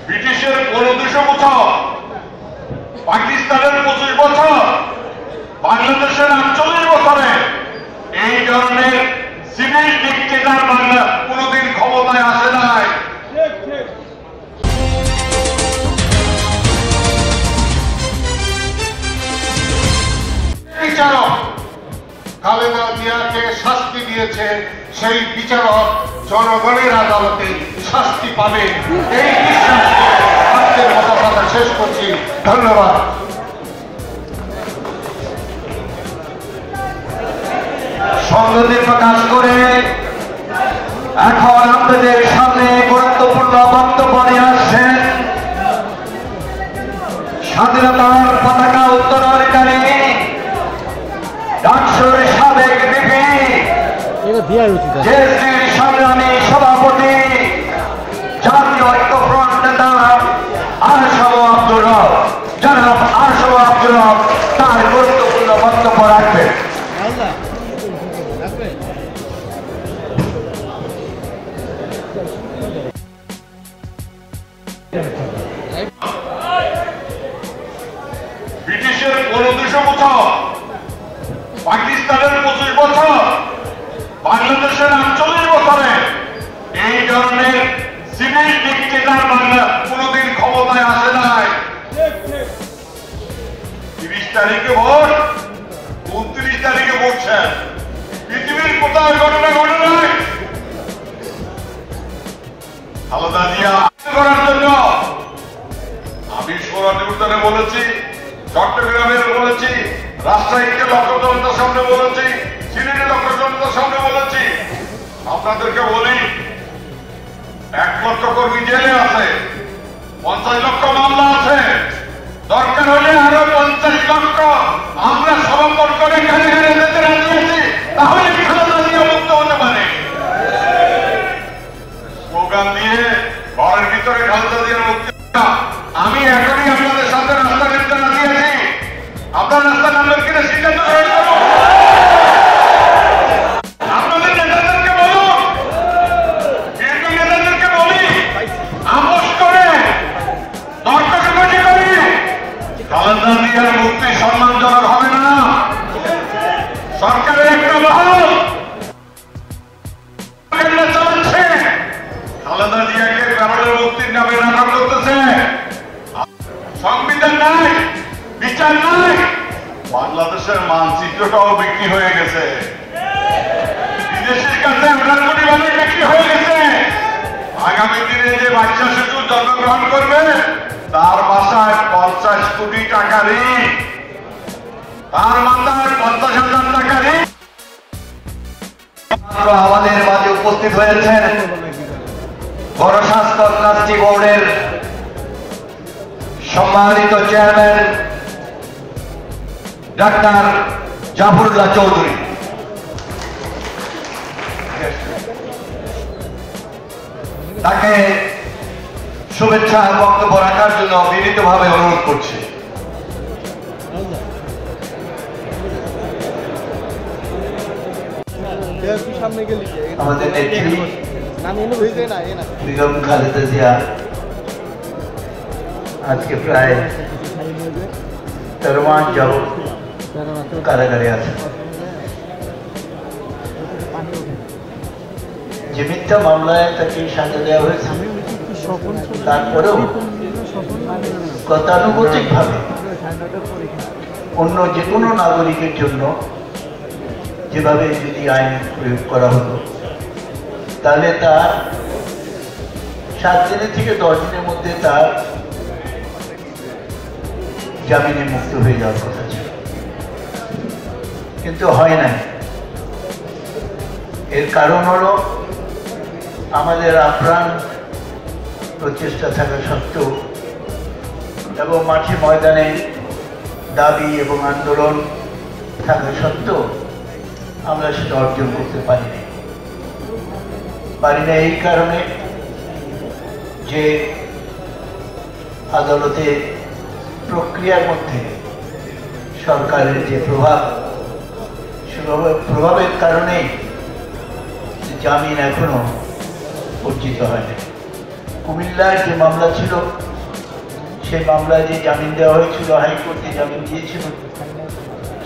ব্রিটিশের ২৫০ বছর, পাকিস্তানের ২৫ বছর, বাংলাদেশের ৪৮ বছরে এই ধরনের সিভিল ডিক্টেটর বাংলা কোনদিন ক্ষমতায় আসে নাই। বিচারক খালেদা জিয়াকে শাস্তি দিয়েছে, সেই বিচারক জনগণের আদালতে শাস্তি পাবে, এই বিশ্বাস আজকের মতো কথা শেষ করছি। ধন্যবাদ। সংহতি প্রকাশ করে এখন আপনাদের সামনে গুরুত্বপূর্ণ বক্তব্য নিয়ে আসছেন স্বাধীনতার পতাকা উত্তোলনকারী ডাকসুর সাবেক বিপি জেএসডির সংগ্রামী সভাপতি জাতীয় ঐক্যফ্রন্ট নেতা আশরাফ আব্দুর রব, জনাব আশরাফ আব্দুর রব তার গুরুত্বপূর্ণ বক্তব্য রাখবেন। ব্রিটিশের ২৫০ বছর, পাকিস্তানের ২৫ বছর, বাংলাদেশের ৪৮ বছরে এই ধরনের সিভিল ডিক্টেটর বাংলা কোনদিন ক্ষমতায় আসে নাই। ৩০ তারিখে ভোট, ২৯ তারিখে ভোটছেন। পৃথিবীর কোথায় ঘটনা ঘটে নাই। খালেদা জিয়া করার জন্য আমি সোনালী উদ্যানে বলেছি, চট্টগ্রামের বলেছি, রাজশাহীকে লক্ষ্য জনতার সামনে বলেছি, সিলেটে লক্ষ্য জনতার সামনে বলেছি। আপনাদেরকে বলি, ১ লক্ষ কর্মী জেলে আছে, ৫০ লক্ষ মামলা আছে, দরকার হলে আরো ৫০ লক্ষ আমরা সমর্পণ করে ঘরে ঘরে যেতে রাজি আছি, তাহলে খালেদা জিয়া মুক্ত হতে পারে। স্লোগান দিয়ে ঘরের ভিতরে খালেদা জিয়ার মুক্তি, আমি এখনই আপনাদের সাথে রাস্তা নিতে রাজি আছি। আপনার রাস্তা নামবেন কিনা সিদ্ধান্ত গ্রহণ করুন। আপনাদের নেতাদেরকে বলুন, বিএনপি নেতাদেরকে বলি, আপোষ করে তর্ক কমিটি করি। খালেদা জিয়ার মুক্তি সম্মানজনক হবে না। সরকারের একটা মহল চালাচ্ছে, খালেদা জিয়াকে প্যারোলের মুক্তির নামে নাটক করতেছে। সংবিধান নাই, বিচার নাই, বাংলাদেশের মানচিত্রটাও বিক্রি হয়ে গেছে, বিদেশের কাছে 1 কোটি মানুষ বিক্রি হয়ে গেছে। আগামী দিনে যে বাচ্চা শিশু জন্মগ্রহণ করবে তার বাসায় 50 কোটি টাকা ঋণ, তার মাথায় 50,000 টাকা ঋণ। আমাদের মাঝে উপস্থিত হয়েছেন গণস্বাস্থ্য ট্রাস্টি বোর্ডের সম্মানিত চেয়ারম্যান ডাক্তার জাফরুল্লাহ চৌধুরী। তাকে শুভেচ্ছা বক্তব্য রাখার জন্য বিনীতভাবে অনুরোধ করছি। আমাদের নেত্রী বেগম খালেদা জিয়া আজকে প্রায় 13 মাস যাবৎ কারাগারে আছে। যে মিথ্যা মামলায় তাকে সাজা দেওয়া হয়েছে, তারপরেও গতানুগতিক ভাবে অন্য যে কোনো নাগরিকের জন্য যেভাবে যদি আইন প্রয়োগ করা হতো, তাহলে তার 7 দিনের থেকে 10 দিনের মধ্যে তার জামিনে মুক্ত হয়ে যাওয়ার কথা ছিল, কিন্তু হয় নাই। এর কারণ হলো আমাদের আপ্রাণ প্রচেষ্টা থাকা সত্ত্বেও এবং মাঠে ময়দানে দাবি এবং আন্দোলন থাকা সত্ত্বেও আমরা সেটা অর্জন করতে পারি না। এই কারণে যে আদালতে প্রক্রিয়ার মধ্যে সরকারের যে প্রভাবের কারণেই জামিন এখনো অর্জিত হয়নি। কুমিল্লার যে মামলা ছিল, সেই মামলায় যে জামিন দেওয়া হয়েছিল, হাইকোর্টে জামিন দিয়েছিল,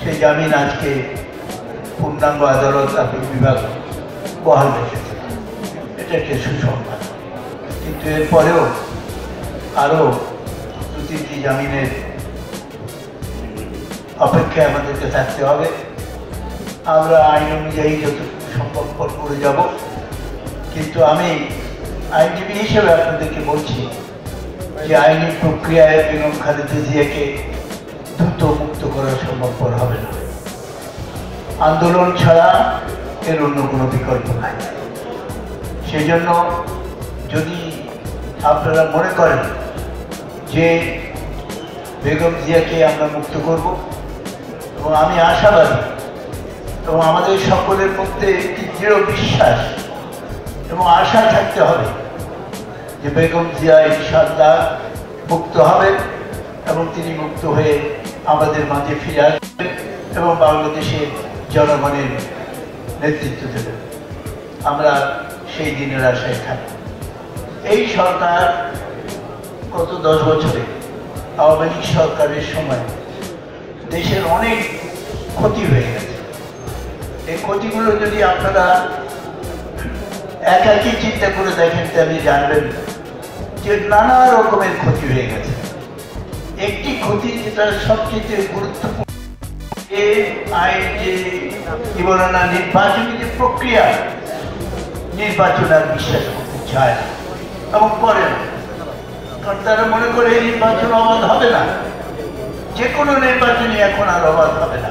সেই জামিন আজকে পূর্ণাঙ্গ আদালত আপিল বিভাগ বহাল রেখেছে। এটা একটা সুসংবাদ। কিন্তু এরপরেও আরও 2-3টি জামিনের অপেক্ষায় আমাদেরকে থাকতে হবে। আমরা আইন অনুযায়ী যতটুকু সম্ভব করে যাব। কিন্তু আমি আইনজীবী হিসেবে আপনাদেরকে বলছি যে আইনি প্রক্রিয়ায় বেগম খালেদা জিয়াকে দ্রুত মুক্ত করা সম্ভবপর হবে না। আন্দোলন ছাড়া এর অন্য কোনো বিকল্প নাই। সেই জন্য যদি আপনারা মনে করেন যে বেগম জিয়াকে আমরা মুক্ত করব, এবং আমি আশাবাদী এবং আমাদের সকলের মধ্যে একটি দৃঢ় বিশ্বাস এবং আশা থাকতে হবে যে বেগম জিয়া ইনশাআল্লাহ মুক্ত হবেন এবং তিনি মুক্ত হয়ে আমাদের মাঝে ফিরে আসবেন এবং বাংলাদেশের জনগণের নেতৃত্ব দেবেন। আমরা সেই দিনের আশায় থাকি। এই সরকার গত 10 বছরে আওয়ামী লীগ সরকারের সময় দেশের অনেক ক্ষতি হয়ে গেছে। এই ক্ষতিগুলো যদি আপনারা একাকি চিন্তা করে দেখেন তাহলে জানবেন যে নানা রকমের ক্ষতি হয়ে গেছে। একটি ক্ষতি যেটা সবচেয়ে গুরুত্বপূর্ণ, এই আইন যে কি বলে না, নির্বাচনী যে প্রক্রিয়া, নির্বাচন আর বিশ্বাস করতে চায় না এবং করে না। কারণ তারা মনে করে এই নির্বাচন অবাধ হবে না। যে কোনো নির্বাচনই এখন আর অবাধ হবে না।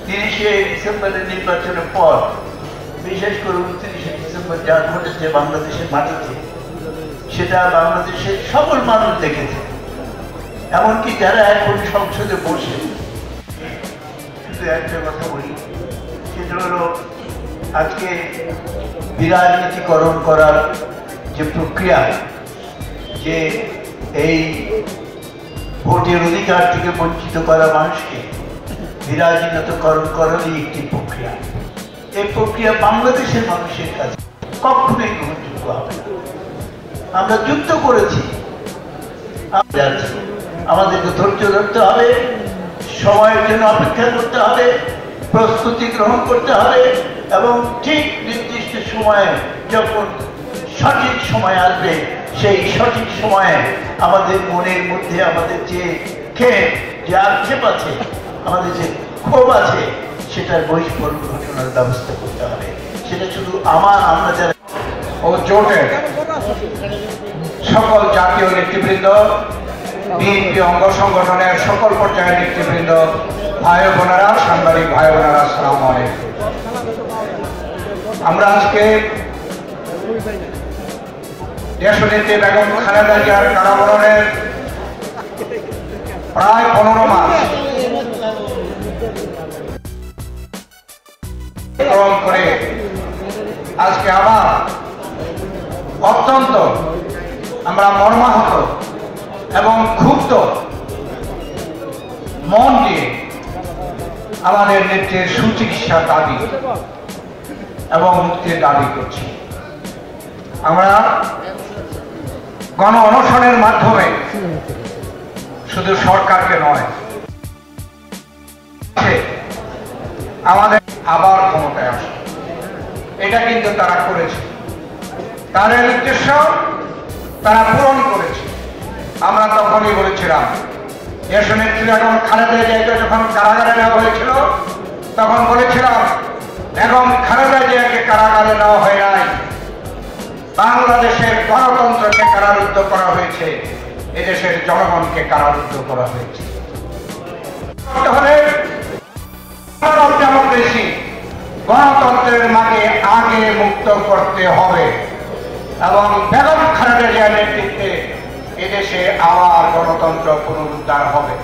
30শে ডিসেম্বরের নির্বাচনের পর, বিশেষ করে 29শে ডিসেম্বর যা ঘটেছে বাংলাদেশের মাটিতে, সেটা বাংলাদেশের সকল মানুষ দেখেছে। এমনকি যারা এখন সংসদে বসে, শুধু একটা কথা বলি, সেটা হলো আজকে বিরাজনীতিকরণ করার যে প্রক্রিয়া, যে এই ভোটের অধিকার থেকে বঞ্চিত করা মানুষকে বিরাজনীতিকরণ করারই একটি প্রক্রিয়া। এই প্রক্রিয়া বাংলাদেশের মানুষের কাছে কখনোই গ্রহণযোগ্য হবে না। আমরা যুদ্ধ করেছি, আমাদেরকে ধৈর্য ধরতে হবে, সময়ের জন্য অপেক্ষা করতে হবে, প্রস্তুতি গ্রহণ করতে হবে এবং ঠিক নির্দিষ্ট সময়ে যখন সঠিক সময় আসবে, সেই সঠিক সময়ে আমাদের মনের মধ্যে আমাদের যে আক্ষেপ আছে, আমাদের যে ক্ষোভ আছে, সেটার বহিষ্করণ ঘটনার ব্যবস্থা করতে হবে। সেটা শুধু আমরা যারা ও জোটের সকল জাতীয় নেতৃবৃন্দ, বিএনপি অঙ্গ সংগঠনের সকল পর্যায়ের নেতৃবৃন্দ, ভাই বোনেরা, সাংবাদিক ভাই বোনেরা, আসসালামু আলাইকুম। আমরা আজকে দেশনেত্রী বেগম খালেদা জিয়ার কারাবরণের প্রায় 15 মাস করে আজকে আবার অত্যন্ত আমরা মর্মাহত এবং ক্ষুব্ধ মন দিয়ে আমাদের নেত্রীর সুচিকিৎসা দাবি এবং মুক্তির দাবি করছি। আমরা গণ অনশনের মাধ্যমে শুধু সরকারকে নয়, আমাদের আবার ক্ষমতায় আসে, এটা কিন্তু তারা করেছে। তাদের উদ্দেশ্য তারা পূরণ করেছে। আমরা তখনই বলেছিলাম, দেশনেত্রী বেগম খালেদা জিয়াকে যখন কারাগারে নেওয়া হয়েছিল, তখন বলেছিলাম বেগম খালেদা জিয়াকে কারাগারে নেওয়া হয় নাই, বাংলাদেশের গণতন্ত্রকে কারারুদ্ধ করা হয়েছে, এদেশের জনগণকে কারারুদ্ধ করা হয়েছে। ডেমোক্রেসি, গণতন্ত্রের মাকে আগে মুক্ত করতে হবে এবং বেগম খালেদা জিয়ার নেতৃত্বে এদেশে আবার গণতন্ত্র পুনরুদ্ধার হবে।